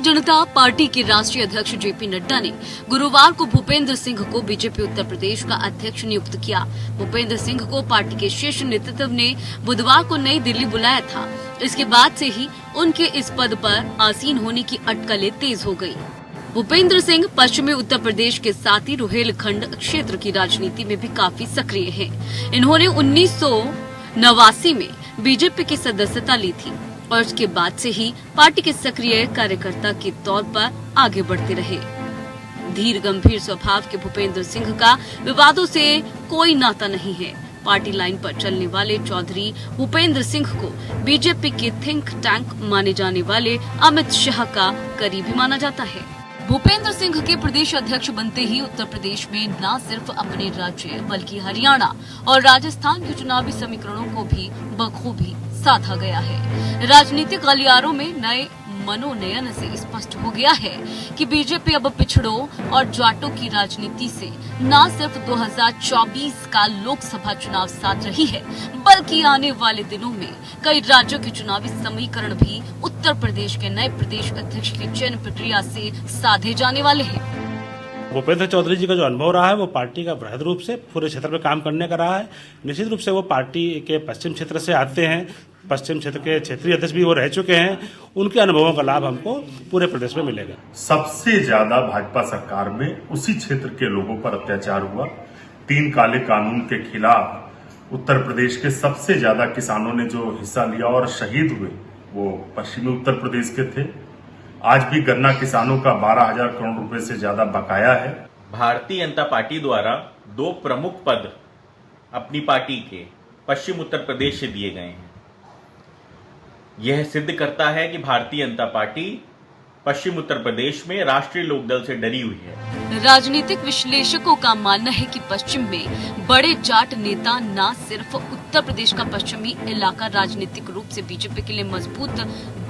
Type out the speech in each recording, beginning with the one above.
जनता party के राष्ट्रीय अध्यक्ष जेपी नड्डा ने गुरुवार को भूपेंद्र सिंह को बीजेपी उत्तर प्रदेश का अध्यक्ष नियुक्त किया। भूपेंद्र सिंह को पार्टी के शीर्ष नेतृत्व ने बुधवार को नई दिल्ली बुलाया था। इसके बाद से ही उनके इस पद पर आसीन होने की अटकलें तेज हो गयी। भूपेंद्र सिंह पश्चिमी उत्तर प्रदेश के साथ ही रुहेलखंड क्षेत्र की राजनीति में भी काफी सक्रिय हैं। इन्होंने 1989 में बीजेपी की सदस्यता ली थी और उसके बाद से ही पार्टी के सक्रिय कार्यकर्ता के तौर पर आगे बढ़ते रहे। धीर गंभीर स्वभाव के भूपेंद्र सिंह का विवादों से कोई नाता नहीं है। पार्टी लाइन पर चलने वाले चौधरी भूपेंद्र सिंह को बीजेपी के थिंक टैंक माने जाने वाले अमित शाह का करीबी माना जाता है। भूपेंद्र सिंह के प्रदेश अध्यक्ष बनते ही उत्तर प्रदेश में न सिर्फ अपने राज्य बल्कि हरियाणा और राजस्थान के चुनावी समीकरणों को भी बखूबी साधा गया है। राजनीतिक गलियारों में नए मनोनयन से स्पष्ट हो गया है कि बीजेपी अब पिछड़ों और जाटों की राजनीति से न सिर्फ 2024 का लोकसभा चुनाव साध रही है, बल्कि आने वाले दिनों में कई राज्यों के चुनावी समीकरण भी उत्तर प्रदेश के नए प्रदेश अध्यक्ष की चयन प्रक्रिया से साधे जाने वाले हैं। भूपेंद्र चौधरी जी का जो अनुभव रहा है वो पार्टी का वृहद रूप से पूरे क्षेत्र में काम करने का रहा है। निश्चित रूप से वो पार्टी के पश्चिम क्षेत्र से आते हैं, पश्चिम क्षेत्र के क्षेत्रीय अध्यक्ष भी वो रह चुके हैं। उनके अनुभवों का लाभ हमको पूरे प्रदेश में मिलेगा। सबसे ज्यादा भाजपा सरकार में उसी क्षेत्र के लोगों पर अत्याचार हुआ। 3 काले कानून के खिलाफ उत्तर प्रदेश के सबसे ज्यादा किसानों ने जो हिस्सा लिया और शहीद हुए वो पश्चिमी उत्तर प्रदेश के थे। आज भी गन्ना किसानों का 12,000 करोड़ रुपए से ज्यादा बकाया है। भारतीय जनता पार्टी द्वारा 2 प्रमुख पद अपनी पार्टी के पश्चिम उत्तर प्रदेश से दिए गए हैं। यह सिद्ध करता है कि भारतीय जनता पार्टी पश्चिम उत्तर प्रदेश में राष्ट्रीय लोकदल से डरी हुई है। राजनीतिक विश्लेषकों का मानना है कि पश्चिम में बड़े जाट नेता न सिर्फ उत्तर प्रदेश का पश्चिमी इलाका राजनीतिक रूप से बीजेपी के लिए मजबूत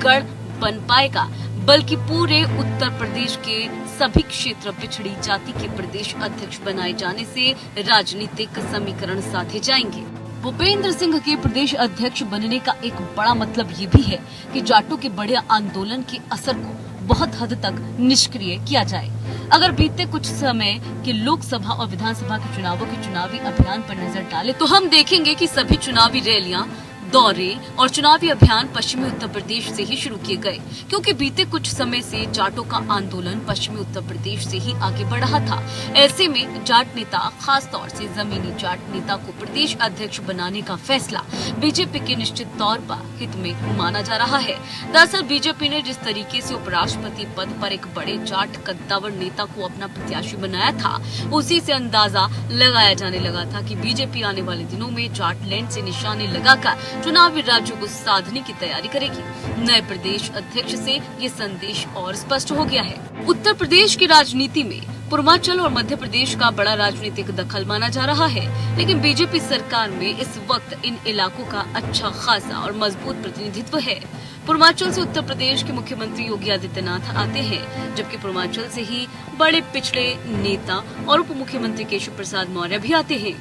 गढ़ बन पाएगा, बल्कि पूरे उत्तर प्रदेश के सभी क्षेत्र पिछड़ी जाति के प्रदेश अध्यक्ष बनाए जाने से राजनीतिक समीकरण साधे जाएंगे। भूपेंद्र सिंह के प्रदेश अध्यक्ष बनने का एक बड़ा मतलब ये भी है कि जाटों के बड़े आंदोलन के असर को बहुत हद तक निष्क्रिय किया जाए। अगर बीते कुछ समय के लोकसभा और विधानसभा के चुनावों के चुनावी अभियान पर नजर डालें तो हम देखेंगे कि सभी चुनावी रैलियां, दौरे और चुनावी अभियान पश्चिमी उत्तर प्रदेश से ही शुरू किए गए, क्योंकि बीते कुछ समय से जाटों का आंदोलन पश्चिमी उत्तर प्रदेश से ही आगे बढ़ रहा था। ऐसे में जाट नेता, खास तौर से जमीनी जाट नेता को प्रदेश अध्यक्ष बनाने का फैसला बीजेपी के निश्चित तौर पर हित में माना जा रहा है। दरअसल बीजेपी ने जिस तरीके से उपराष्ट्रपति पद पर एक बड़े जाट कद्दावर नेता को अपना प्रत्याशी बनाया था, उसी से अंदाजा लगाया जाने लगा था कि बीजेपी आने वाले दिनों में जाट लैंड से निशाने लगाकर चुनावी राज्यों को साधने की तैयारी करेगी। नए प्रदेश अध्यक्ष से ये संदेश और स्पष्ट हो गया है। उत्तर प्रदेश की राजनीति में पूर्वांचल और मध्य प्रदेश का बड़ा राजनीतिक दखल माना जा रहा है, लेकिन बीजेपी सरकार में इस वक्त इन इलाकों का अच्छा खासा और मजबूत प्रतिनिधित्व है। पूर्वांचल से उत्तर प्रदेश के मुख्यमंत्री योगी आदित्यनाथ आते हैं, जबकि पूर्वांचल से ही बड़े पिछड़े नेता और उप मुख्यमंत्री केशव प्रसाद मौर्य भी आते हैं।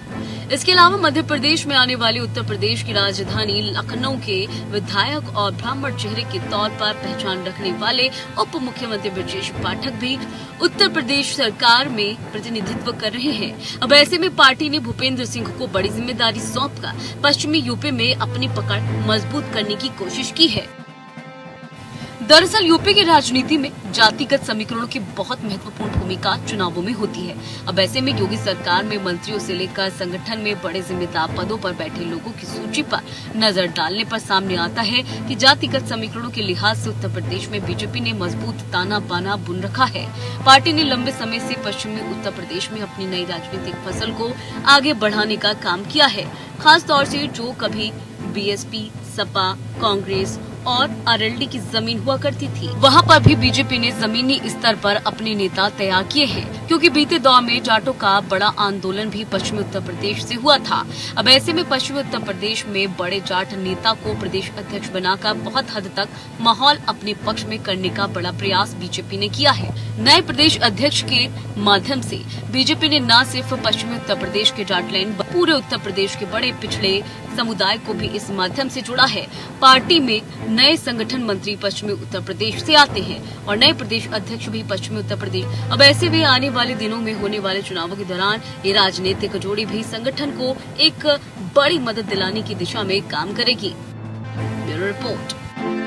इसके अलावा मध्य प्रदेश में आने वाली उत्तर प्रदेश की राजधानी लखनऊ के विधायक और ब्राह्मण चेहरे के तौर पर पहचान रखने वाले उप मुख्यमंत्री ब्रजेश पाठक भी उत्तर प्रदेश सरकार में प्रतिनिधित्व कर रहे हैं। अब ऐसे में पार्टी ने भूपेंद्र सिंह को बड़ी जिम्मेदारी सौंपकर पश्चिमी यूपी में अपनी पकड़ मजबूत करने की कोशिश की है। दरअसल यूपी की राजनीति में जातिगत समीकरणों की बहुत महत्वपूर्ण भूमिका चुनावों में होती है। अब ऐसे में योगी सरकार में मंत्रियों से लेकर संगठन में बड़े जिम्मेदार पदों पर बैठे लोगों की सूची पर नजर डालने पर सामने आता है कि जातिगत समीकरणों के लिहाज से उत्तर प्रदेश में बीजेपी ने मजबूत ताना बाना बुन रखा है। पार्टी ने लंबे समय से पश्चिमी उत्तर प्रदेश में अपनी नई राजनीतिक फसल को आगे बढ़ाने का काम किया है। खास तौर से जो कभी बीएसपी, सपा, कांग्रेस और आरएलडी की जमीन हुआ करती थी, वहाँ पर भी बीजेपी ने जमीनी स्तर पर अपने नेता तैयार किए हैं, क्योंकि बीते दौर में जाटों का बड़ा आंदोलन भी पश्चिमी उत्तर प्रदेश से हुआ था। अब ऐसे में पश्चिमी उत्तर प्रदेश में बड़े जाट नेता को प्रदेश अध्यक्ष बनाकर बहुत हद तक माहौल अपने पक्ष में करने का बड़ा प्रयास बीजेपी ने किया है। नए प्रदेश अध्यक्ष के माध्यम से बीजेपी ने न सिर्फ पश्चिमी उत्तर प्रदेश के जाटलैंड, पूरे उत्तर प्रदेश के बड़े पिछड़े समुदाय को भी इस माध्यम से जुड़ा है। पार्टी में नए संगठन मंत्री पश्चिमी उत्तर प्रदेश से आते हैं और नए प्रदेश अध्यक्ष भी पश्चिमी उत्तर प्रदेश। अब ऐसे में आने वाले दिनों में होने वाले चुनावों के दौरान ये राजनीतिक जोड़ी भी संगठन को एक बड़ी मदद दिलाने की दिशा में काम करेगी। Bureau report.